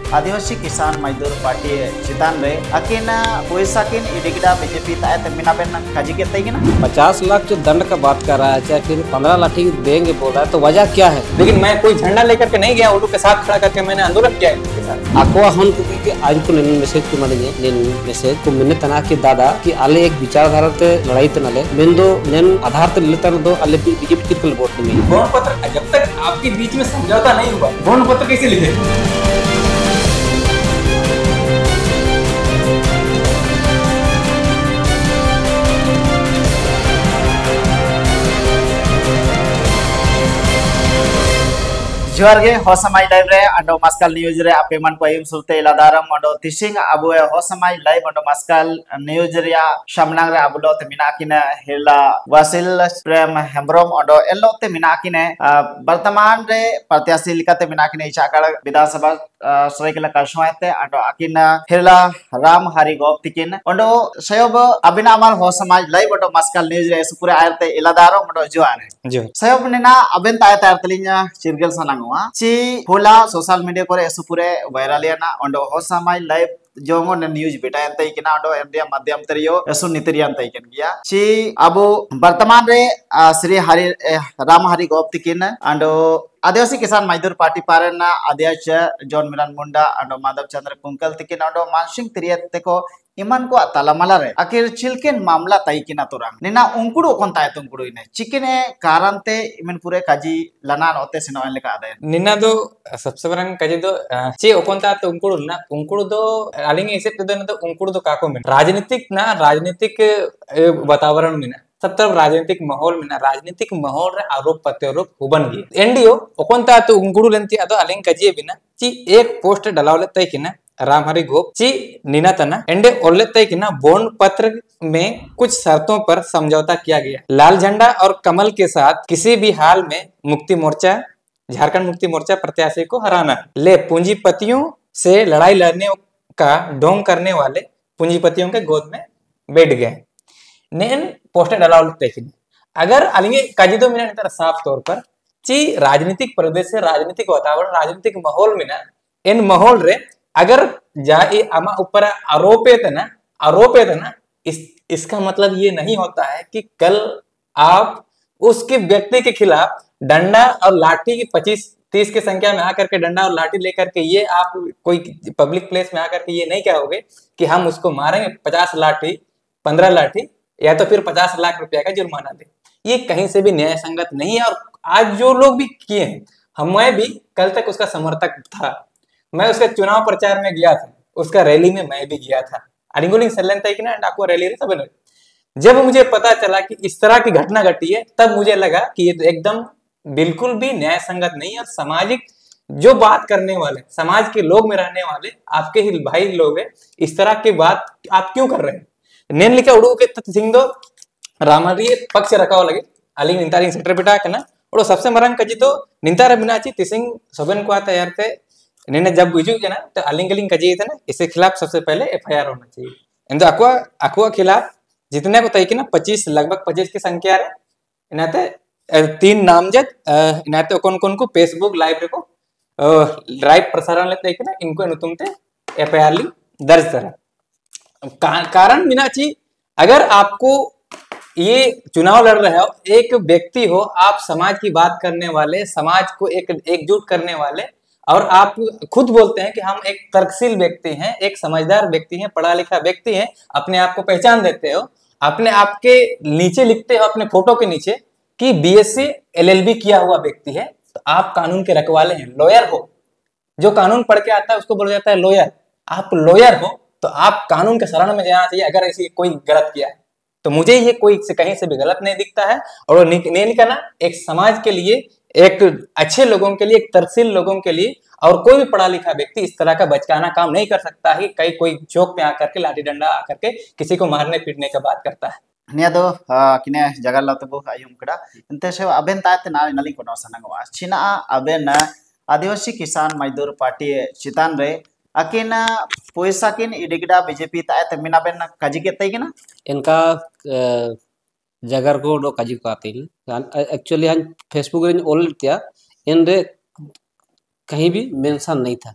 आदिवासी किसान मजदूर पार्टी चितान रे अकिन पैसा किन इडिगड़ा बीजेपी तायत मिनाबेन काजी के तई ना 50 लाख जो दंड का बात कर रहा है, चाहे फिर 15 लाठी देंगे बोल रहा है, तो वजह क्या है? लेकिन मैं कोई झंडा लेकर के नहीं गया, उनको के साथ खड़ा करके मैंने आंदोलन किया है उनके साथ। आकुआ हन को आज को नेन मैसेज को माने नेन मैसेज को मैंने तना के दादा कि आले एक विचारधारा ते लड़ाई ते नले मेंदो नेन आधार ते लेता दो आले बीजेपी के वोट में गौण पत्र जब तक आपके बीच में समझौता नहीं हुआ, गौण पत्र कैसे लिखे? जोहार गे होसमाय लाइव रे अंडो मास्कल न्यूज रे आपे मन को एम सुते इलादारम अंडो तिसिंग अबु होसमाय लाइव अंडो मास्कल न्यूज रे सामनांग रे अबुलो ते मिना किने हेला वासिल प्रेम हेम्ब्रोम अंडो एलो ते मिना किने वर्तमान रे प्रत्याशी लिकाते मिना किने इचाकड़ विधानसभा सरायकेला काशवाते अंडो अकिन हेला राम हरि गोप तिकिन अंडो सयोब अबिना अमर होसमाय लाइव अंडो मास्कल न्यूज रे सुपुरे आयरते इलादारम अंडो जोहार सयोब नेना अबेन ताय तारतलिnya चिरगल सनांग ची होला सोशल मीडिया करे सुपुरे वायरल याना अंडो होसमाय लाइव जोंगो ने न्यूज बेटा एंतई किना अंडो इंडिया माध्यम तरियो एसु नितरियान तई किन गया ची अबो वर्तमान रे श्री हरि राम हरि गोप तिकिन अंडो आदिवासी किसान मजदूर पार्टी पारना अध्यक्ष जॉन मिलन मुंडा अंडो माधव चंद्र कुंकल तिकिन अंडो मानसिंग तिरियत को इमान को तालामाला रे आखिर चिलकेन मामला तई किना तोरांग निना उंकुडो कोन ताय तुंकुडो इने चिकने कारणते इमन पूरे काजी लनान ओते सिनो लेका आदे निना दो सबसे बरंग काजी दो चे ओकोंता तो उंकुडो दो आलिंग ऐसे तो उंकुडो दो काको में राजनीतिक वातावरण में सब तरफ राजनीतिक माहौल में राजनीतिक माहौल रे आरोप प्रत्यारोप हुबन गे एनडीओ ओकोंता तो उंकुडो लेंती अदो आलिंग काजी बिना ची एक पोस्ट डालावले तई किना राम हरि गोप ची नीना तना एंडे ओले तय कि ना बॉन्ड पत्र में कुछ शर्तों पर समझौता किया गया। लाल झंडा और कमल के साथ किसी भी हाल में मुक्ति मोर्चा झारखंड मुक्ति मोर्चा प्रत्याशी को हराना ले पूंजीपतियों से लड़ाई लड़ने का ढोंग करने वाले पूंजीपतियों के गोद में बैठ गए। नेन पोस्टर डाला अगर अलिंगे काजिदो मिना साफ तौर पर ची राजनीतिक प्रदेश से राजनीतिक वातावरण राजनीतिक माहौल में ना इन माहौल रे अगर जाए अमा ऊपर आरोप है ना इसका मतलब ये नहीं होता है कि कल आप उसके व्यक्ति के खिलाफ डंडा और लाठी की 25-30 की संख्या में आकर के डंडा और लाठी लेकर के ये आप कोई पब्लिक प्लेस में आकर के ये नहीं कहोगे कि हम उसको मारेंगे 50 लाठी 15 लाठी या तो फिर 50 लाख रुपया का जुर्माना दे। ये कहीं से भी न्याय संगत नहीं है। और आज जो लोग भी किए हैं, मैं भी कल तक उसका समर्थक था। मैं उसके चुनाव प्रचार में गया था, उसका रैली में मैं भी गया था। अरिंगुलिंग सल्लन तक ना डाकू रैली सब ने। जब मुझे पता चला कि इस तरह की घटना घटी है, तब मुझे लगा कि ये तो एकदम बिल्कुल भी न्याय संगत नहीं है। और सामाजिक जो बात करने वाले, समाज के लोग में रहने वाले आपके ही भाई लोग हैं, इस तरह की बात आप क्यों कर रहे हैं? नेन लिखा उड़ू के सिंह दो रामरी पक्ष रखा लगे अलिंग निंतारिंग सेक्टर बिटा के ना और सबसे मरंग कजी तो निंतार बिनाची तिसिंग सोबन को आता यार थे ने जब बुझू ना तो अलिंग अलिंग कजी थे ना, इसके खिलाफ सबसे पहले एफआईआर होना चाहिए। इन अकुआ खिलाफ जितने को तय की ना 25 लगभग 25 की संख्या है इनाते 3 नामजद इनाते कौन को फेसबुक लाइव को लाइव प्रसारण लेते कि ना इनको अनुतुमते एफआईआर ली दर्ज तरह कारण मीनाची अगर आपको ये चुनाव लड़ रहे हो, एक व्यक्ति हो, आप समाज की बात करने वाले, समाज को एकजुट करने वाले, और आप खुद बोलते हैं कि हम एक तर्कशील व्यक्ति हैं, एक समझदार व्यक्ति हैं, पढ़ा लिखा व्यक्ति हैं, अपने आप को पहचान देते हो, अपने आप के नीचे लिखते हो अपने फोटो के नीचे कि बीएससी एलएलबी किया हुआ व्यक्ति है, तो आप कानून के रखवाले हैं, लॉयर हो। जो कानून पढ़ के आता है उसको बोला जाता है लॉयर। आप लॉयर हो तो आप कानून के शरण में जाना चाहिए अगर ऐसी कोई गलत किया है। तो मुझे ये कोई से कहीं से भी गलत नहीं दिखता है। और नहीं कहना एक समाज के लिए, एक अच्छे लोगों के लिए, एक तरसील लोगों के लिए, और कोई भी पढ़ा लिखा व्यक्ति इस तरह का बचकाना काम नहीं कर सकता है। कहीं कोई चौक में आकर के लाठी डंडा आकर के किसी को मारने पीटने का बात करता है। निया दो किने जगह लातबो आयुम कड़ा इंते से अबेन ताते ना नली को नसनांगवा छिना अबेन आदिवासी किसान मजदूर पार्टी चितान रे अकिन पैसा किन इडिगड़ा बीजेपी ताते मिनाबेन काजी के तई किना इनका जगर को डो काजी को आती एक्चुअली हम फेसबुक रे ऑल तिया इन रे कहीं भी मेंशन नहीं था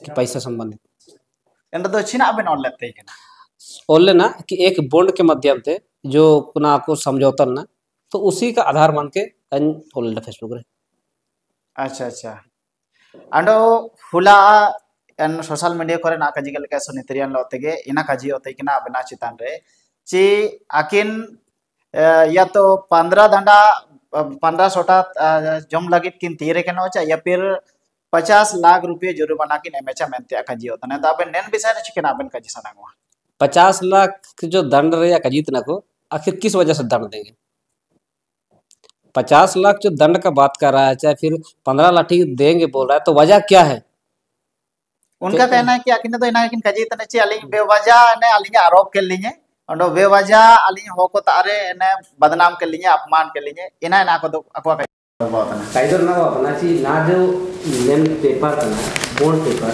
कि पैसा संबंधित एंड तो चिना बेन ऑल लेते हैं बोल लेना कि एक बॉन्ड के माध्यम से जो कुना को समझौता ना तो उसी का आधार मान के बोल फेसबुक रे। अच्छा अच्छा अंडो हुला एन सोशल मीडिया करे ना काजी के सुनित्रियन लोते गे इना काजी होते कि ना बना चितान रे ची आकिन या तो 15 दंडा 15 सोटा जम लगित किन तीरे के नोचा या फिर 50 लाख रुपये जुर्माना किन एमेचा मेंते काजी होता ने तो आपन नेन विषय रे चिकन आपन काजी सनागवा 50 लाख जो दंड रहे या कजीत ना को आखिर किस वजह से दंड देंगे? 50 लाख जो दंड का बात कर रहा है चाहे फिर 15 लाख देंगे बोल रहा है तो वजह क्या है? उनका कहना है कि आकिन तो इना किन कजी तने चे अलिंग बेवजह ने अलिंग आरोप के लिए अंडो बेवजह अलिंग होको तारे ने बदनाम के लिए अपमान के लिए इना ना को तो अकवा काइदर ना अपना ची ना जो नेन पेपर करना बॉन्ड पेपर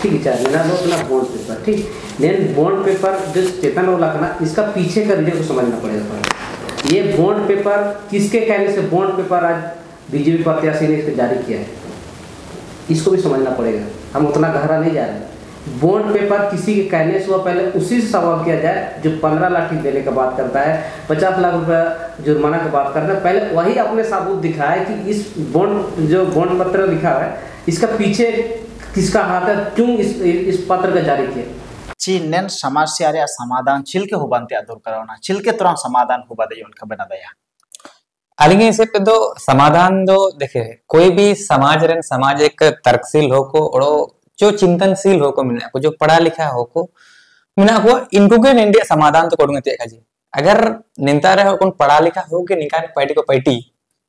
ठीक है ना लो अपना बॉन्ड पेपर ठीक नेन बॉन्ड पेपर जो चेतन वाला करना इसका पीछे का रीजन को समझना पड़ेगा। ये बॉन्ड पेपर किसके कहने से बॉन्ड पेपर आज बीजेपी प्रत्याशी ने इसको जारी किया है इसको भी समझना पड़ेगा। हम उतना गहरा नहीं जा रहे। बॉन्ड पेपर किसी के कहने से पहले उसी से सवाल किया जाए जो 15 लाख देने का बात करता है 50 लाख रुपया जुर्माना की बात करता है पहले वही अपने सबूत दिखाए कि इस बॉन्ड जो बॉन्ड पत्र लिखा है इसका पीछे किसका हाथ है क्यों इस पत्र का जारी किया। चीन समस्या रे समाधान चिलके हुबंते दूर करना चिलके तुरंत समाधान हुबदे उनका बना दया अलिंगे से पे दो समाधान दो देखे कोई भी समाज एक तर्कशील हो को और जो चिंतनशील हो को मिलना को जो पढ़ा लिखा हो को मिलना को इनको के इंडिया समाधान तो करूंगा देखा जी अगर निंता रहे हो कौन पढ़ा लिखा हो के निकाल पार्टी को पार्टी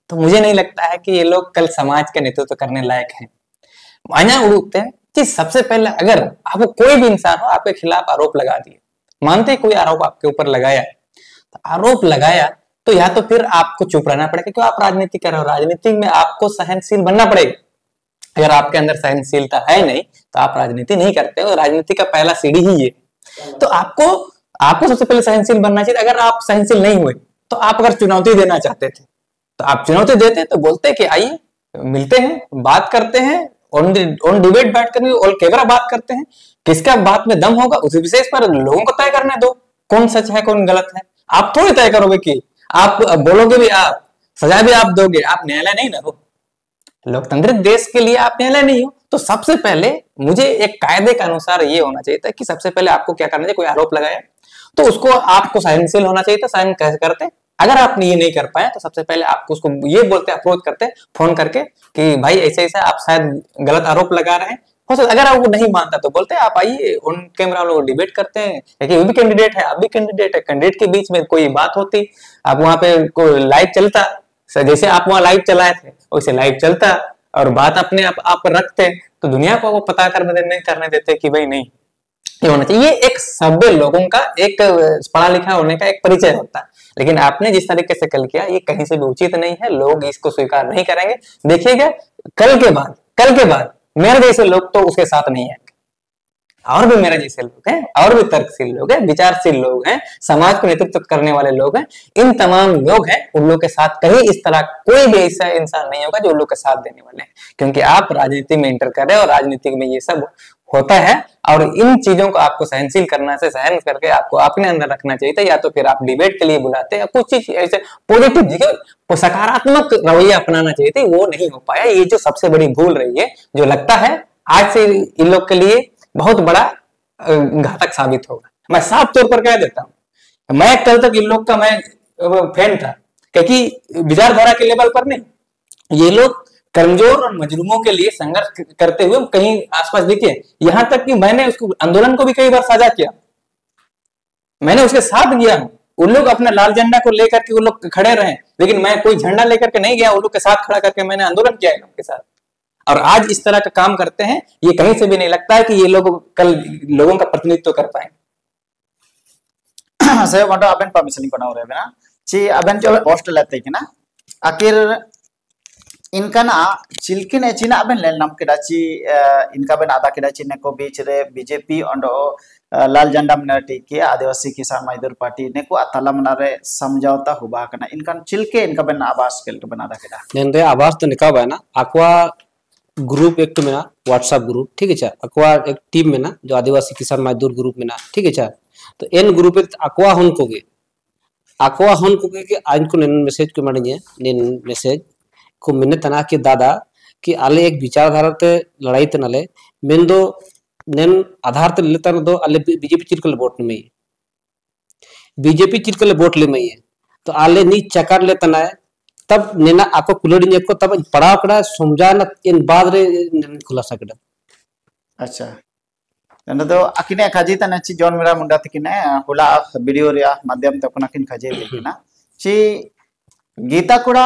तो मुझे नहीं लगता है कि ये लोग कल समाज का नेतृत्व करने लायक हैं। माना उड़ते हैं कि सबसे पहले अगर आपको कोई भी इंसान हो आपके खिलाफ आरोप लगा दिए मानते कोई आरोप आपके ऊपर लगाया तो आरोप लगाया तो या तो फिर आपको चुप रहना पड़ेगा क्योंकि आप राजनीति कर रहे हो राजनीति में आपको सहनशील बनना पड़ेगा। अगर आपके अंदर सहनशीलता है नहीं तो आप राजनीति नहीं करते हो। राजनीति का पहला सीढ़ी ही ये तो आपको सबसे पहले सहनशील बनना चाहिए। अगर आप सहनशील नहीं हुए तो आप अगर चुनौती देना चाहते थे तो आप चुनौती देते तो बोलते कि आइए मिलते हैं बात करते हैं ऑन डिबेट बैठ कर ऑन कैमरा बात करते हैं किसका बात में दम होगा उसी विशेष पर लोगों को तय करने दो कौन सच है कौन गलत है। आप थोड़ी तय करोगे कि आप बोलोगे भी आप सजा भी आप दोगे आप न्यायालय नहीं ना हो। लोकतांत्रिक देश के लिए आप न्यायालय नहीं हो तो सबसे पहले मुझे एक कायदे के अनुसार ये होना चाहिए था कि सबसे पहले आपको क्या करना चाहिए कोई आरोप लगाया तो उसको आपको सहनशील होना चाहिए था। सहन कैसे करते अगर आपने ये नहीं कर पाया तो सबसे पहले आपको उसको ये बोलते अप्रोच करते फोन करके कि भाई ऐसे ऐसा आप शायद गलत आरोप लगा रहे हैं हो सकता अगर आपको नहीं मानता तो बोलते आप आइए ऑन कैमरा लोग डिबेट करते हैं कि वो भी कैंडिडेट है आप भी कैंडिडेट है कैंडिडेट के बीच में कोई बात होती आप वहां पे कोई लाइव चलता जैसे आप वहां लाइव चलाए थे वैसे लाइव चलता और बात अपने आप रखते तो दुनिया को वो पता नहीं करने देते कि भाई नहीं ये होना चाहिए। ये एक सभ्य लोगों का एक पढ़ा लिखा होने का एक परिचय होता है लेकिन आपने जिस तरीके से कल किया ये कहीं से भी उचित नहीं है। लोग इसको स्वीकार नहीं करेंगे। देखिएगा कल के बाद मेरे जैसे लोग तो उसके साथ नहीं है और भी मेरे जैसे लोग हैं और भी तर्कशील लोग हैं विचारशील लोग हैं समाज को नेतृत्व करने वाले लोग हैं इन तमाम लोग हैं उन लोग के साथ कहीं इस तरह कोई भी ऐसा इंसान नहीं होगा जो उन लोग के साथ देने वाले हैं क्योंकि आप राजनीति में इंटर कर रहे हैं और राजनीति में ये सब होता है और इन चीजों को आपको सहनशील करना से सहन करके आपको अपने अंदर रखना चाहिए था या तो फिर आप डिबेट के लिए बुलाते या कुछ चीज ऐसे पॉजिटिव सकारात्मक रवैया अपनाना चाहिए थे वो नहीं हो पाया। ये जो सबसे बड़ी भूल रही है जो लगता है आज से इन लोग के लिए बहुत बड़ा घातक साबित होगा। मैं साफ तौर पर कह देता हूं मैं कल तक इन लोग का मैं फैन था क्योंकि विचारधारा के लेवल पर नहीं ये लोग कमजोर और मजलूमों के लिए संघर्ष करते हुए कहीं आसपास दिखे यहां तक कि मैंने उसको आंदोलन को भी कई बार साझा किया मैंने उसके साथ गया उन लोग अपना लाल झंडा को लेकर के उन लोग खड़े रहे लेकिन मैं कोई झंडा लेकर के नहीं गया उन लोग के साथ खड़ा करके मैंने आंदोलन किया उनके साथ और आज इस तरह का काम करते हैं ये कहीं से भी नहीं लगता है कि ये लोग कल लोगों का प्रतिनिधित्व कर पाएंगे। saya want aben permission ko na ore bena ci aben jo post lete kina akhir इनका ना चिल्किन एचिना अबेन ले नाम केदा ची इनका बेन आदा केदा ची ने को बीच रे बीजेपी अंडो लाल झंडा मिनाटी के आदिवासी किसान मजदूर पार्टी ने को अतला मनारे समझौता हुआ करना इनका चिल्के इनका बेन आवास के बना दा केदा नेंदे आवास तो निका बना आक्वा ग्रुप एक मेना व्हाट्सएप ग्रुप ठीक है अकवा एक टीम में ना जो आदिवासी किसान मजदूर ग्रुप में ना ठीक है तो एन ग्रुप अकवा हन को के आज को मैसेज को मानिए मैसेज को मिने तना कि दादा कि आले एक विचारधारा ते लड़ाई ते नले मेन दो नेन आधार ते लेता न दो आले बीजेपी चिरकल वोट में बीजेपी चिरकल वोट ले में तो आले नी चकार लेता ना तब नेना आको कुलड़ी को तब पढ़ाव कड़ा समझाना इन बाद रे खुलासा कड़ा अच्छा तो अकिने खाजी तना ची जॉन मेरा मुंडा तकिने होला वीडियो रे माध्यम ते अपना किन खाजे तकिना ची गीता कुड़ा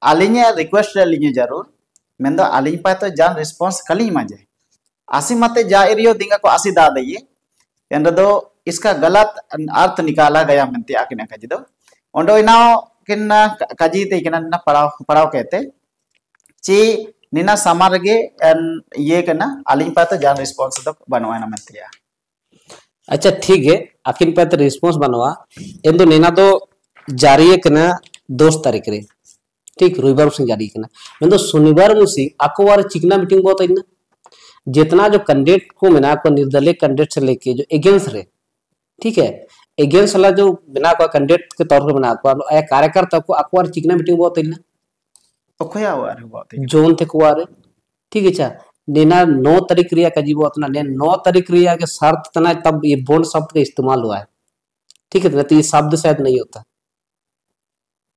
आलिने रिक्वेस्ट लिने जरूर मेंदो आलिन पाए तो जान रिस्पांस कली माजे आसी मते जा एरियो दिंगा को आसी दा दइए एंड दो इसका गलत अर्थ निकाला गया मनते आकिने खाजी दो ओंडो इनाओ किन काजी ते किना ना पढ़ाव कहते ची निना समार गे ये कना आलिन पाए तो जान रिस्पांस तो बनवाए ना मनते या अच्छा ठीक है आकिन पाए तो रिस्पांस बनवा एंदो निना दो जारी है कना 2 तारीख रे ठीक रविवार से जारी करना मैं तो शनिवार मुसी आपको वार चिकना मीटिंग बहुत है ना जितना जो कैंडिडेट को मिना को निर्दलीय कैंडिडेट से लेके जो एगेंस्ट रहे ठीक है एगेंस्ट वाला जो बिना को कैंडिडेट के तौर पर बना को कार्यकर्ता को आपको वार चिकना मीटिंग बहुत है ना तो खोया हुआ है बहुत है जोन थे को वार ठीक है चा नेना 9 तारीख रिया का जीवो उतना ने 9 तारीख रिया के शर्त तना तब ये बॉन्ड शब्द का इस्तेमाल हुआ है ठीक है तो ये शब्द शायद नहीं होता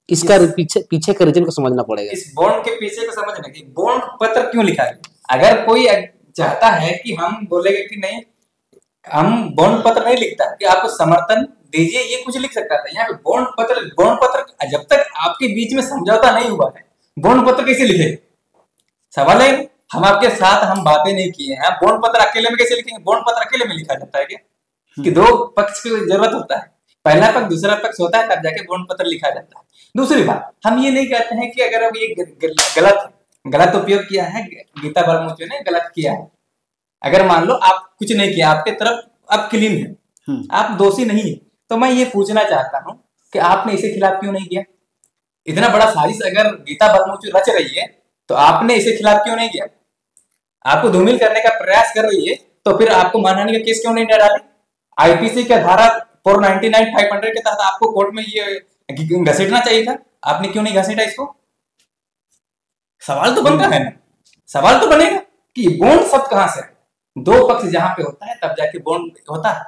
इसका पीछे का रीजन को समझना पड़ेगा इस बॉन्ड के पीछे को समझना कि बॉन्ड पत्र क्यों लिखा है अगर कोई चाहता है कि हम बोलेंगे कि नहीं हम बॉन्ड पत्र नहीं लिखता कि आपको समर्थन दीजिए ये कुछ लिख सकता था यहाँ पे बॉन्ड पत्र जब तक आपके बीच में समझौता नहीं हुआ है बॉन्ड पत्र कैसे लिखे सवाल है हम आपके साथ हम बातें नहीं किए हैं बॉन्ड पत्र अकेले में कैसे लिखेंगे बॉन्ड पत्र अकेले में लिखा जाता है क्या कि 2 पक्ष की जरूरत होता है पहला पक्ष दूसरा पक्ष होता है तब जाके बॉन्ड पत्र लिखा जाता है दूसरी बात हम ये नहीं कहते हैं कि अगर अब ये गलत उपयोग किया है गीता बलमूर्ति ने गलत किया है अगर मान लो आप कुछ नहीं किया आपके तरफ अब क्लीन है आप दोषी नहीं है तो मैं ये पूछना चाहता हूँ कि आपने इसके खिलाफ क्यों नहीं किया इतना बड़ा साजिश अगर गीता बलमूर्ति रच रही है तो आपने इसके खिलाफ क्यों नहीं किया आपको धूमिल करने का प्रयास कर रही है तो फिर आपको मानहानि का केस क्यों नहीं डाले आईपीसी के धारा 499 500 के तहत आपको कोर्ट में ये घसीटना चाहिए था आपने क्यों नहीं घसीटा इसको सवाल तो बनता है ना सवाल तो बनेगा कि बॉन्ड शब्द कहां से है 2 पक्ष जहां पे होता है तब जाके बॉन्ड होता है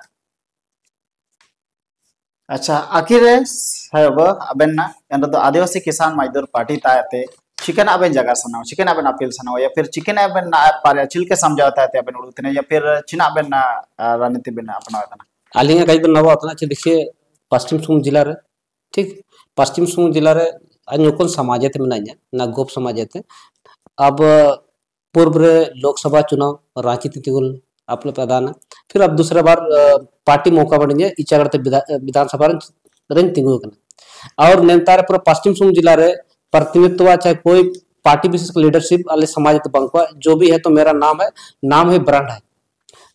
अच्छा आखिर अबेन ना तो आदिवासी किसान मजदूर पार्टी ताते चिकन अबेन जगह सनाओ चिकन अबेन अपील सनाओ या फिर चिकन अबेन पारे चिलके समझौता है अबेन उड़ुतने या फिर चिना अबेन रणनीति बिना अपना आलिंगा कई दिन नवा होता देखिए पश्चिम सिंहभूम जिला रे ठीक पश्चिम सिंहभूम जिला रे अनुकूल समाज थे मिनाइया ना गोप समाज थे अब पूर्व रे लोकसभा चुनाव रांची तिगुल आप लोग प्रधान फिर अब दूसरा बार पार्टी मौका बढ़े इच्छा विधानसभा रेंज तिगु और नेतारे पूरा पश्चिम सिंहभूम जिला रे प्रतिनिधित्व चाहे कोई पार्टी विशेष लीडरशिप वाले समाज बंकवा जो भी है तो मेरा नाम है ब्रांड है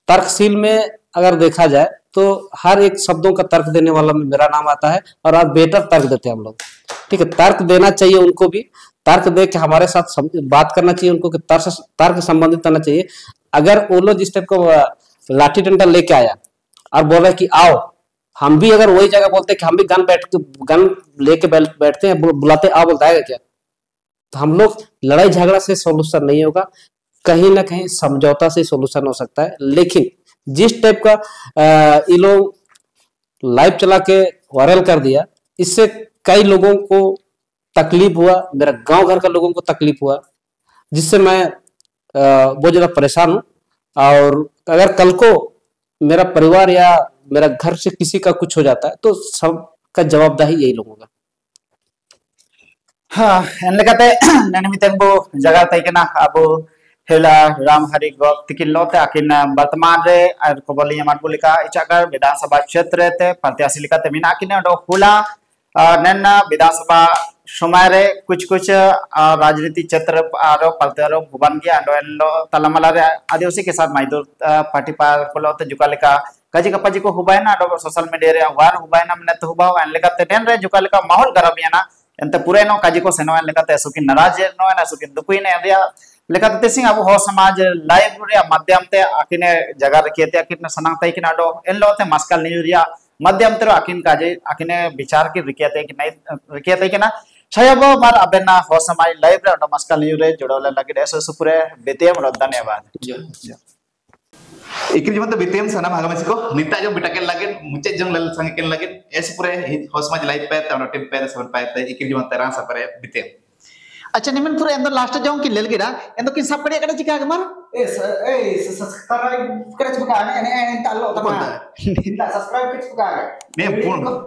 तर्कशील में अगर देखा जाए तो हर एक शब्दों का तर्क देने वाला में मेरा नाम आता है और आप बेटर तर्क देते हैं हम लोग ठीक है तर्क देना चाहिए उनको भी तर्क दे के हमारे साथ बात करना चाहिए उनको कि तर्क संबंधित करना चाहिए अगर वो लोग जिस टाइप का लाठी डंडा लेके आया और बोला कि आओ हम भी अगर वही जगह बोलते कि हम भी गन लेके बैठते हैं बुलाते आओ बोलता है क्या तो हम लोग लड़ाई झगड़ा से सोल्यूशन नहीं होगा कहीं ना कहीं समझौता से सोल्यूशन हो सकता है लेकिन जिस टाइप का ये लोग लाइव चला के वायरल कर दिया इससे कई लोगों को तकलीफ हुआ मेरा गांव घर का लोगों को तकलीफ हुआ जिससे मैं बहुत ज्यादा परेशान हूं और अगर कल को मेरा परिवार या मेरा घर से किसी का कुछ हो जाता है तो सबका जवाबदारी यही लोगों का हाँ एनलेकाते ननिमितेंबो जगह तैकना अब हेला राम हरि गप तिकिन लोते आकिन वर्तमान रे और कोबली मानबो लिका इचाकर विधानसभा क्षेत्र ते प्रत्याशी लिकाते मिना किने डो हुला नन्ना विधानसभा समय रे कुछ राजनीति क्षेत्र आरो पलतेरो भुवन गया डोलो तलमला रे आदिवासी के साथ मजदूर पार्टी पार कोलोते जुका लिका काजी कपाजी को हुबायना डो सोशल मीडिया रे वार हुबायना मने तो हुबाव एनलेकाते टेन रे जुका लिका माहौल गरमियाना एंते पूरे नो काजी को सेनो एनलेकाते सुकिन नाराज नो ना सुकिन दुकुइन एरिया लेकिन तिसिंग अब हो समाज लाइव रे माध्यम ते आकिने जगह रखिए ते आकिने सनांग तई किना दो इन लो ते मस्कल न्यूज रिया माध्यम ते आकिन काजे आकिने विचार की रिकिया ते कि नहीं रिकिया ते किना छयबो मार अबेना हो समाज लाइव रे और मस्कल न्यूज रे जुड़ोले लगे ऐसे सुपुरे बेते मरो धन्यवाद इकरी जमन तो बितेम सना भाग में सिको निता जो बिटा के लगे मुचे जंग लल संग के लगे ऐसे पूरे होसमाज लाइव पे तनो टिम पे सब पे इकरी जमन तेरा सपरे बितेम अच्छा निमन पूरे अंदर लास्ट जाऊं कि लेल गिरा एंदो किन सब कड़े कड़े चिका गमर ए सब्सक्राइब करे चुका है ने तालो तमा इंता सब्सक्राइब करे चुका है ने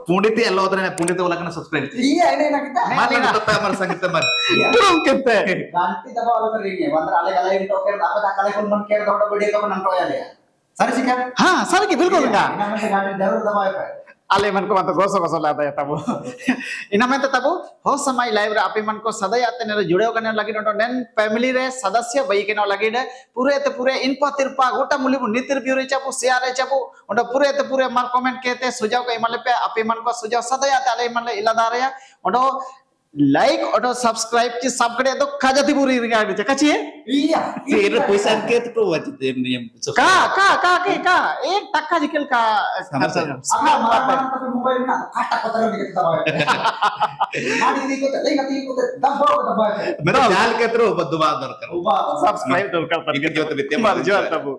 पुंडित एलो तने पुंडित वाला कना subscribe iya ini nak kita मान लो तो मर संग तमर तुम कितने ganti taba wala per ini wandar ale gala into ker apa tak kale pun man ker to video ko nan to ya le sari sih kan हाँ sir की बिल्कुल का ina man se ganti जरूर दबाए पे आले मन को मत गोसो गोसो लाता है तब इना में तो तब हो समय लाइव रे आपे मन को सदा आते ने जुड़े कने लगी न नेन फैमिली रे सदस्य बई के न लगी दे पूरे इनपा तिरपा गोटा मुली नितिर बियो रे चापू शेयर रे चापू ओंड पूरे मार कमेंट कहते सुझाव के इमले पे आपे मन को सुझाव सदा आते आले मन इलादा रे ओंड लाइक और सब्सक्राइब की सब कड़े तो खाजाती पूरी रिगार्ड छ कछि iya फिर पैसा के तो वजह नियम का एक टक्का जिकल का apa marah tapi mobile na kata ko talo dikit dबाए माडी दी को ले गति को दबाए मेरा जाल के तो बदवा दर कर uba सब्सक्राइब तो कर इकरी जो तो बितेम मर जो तब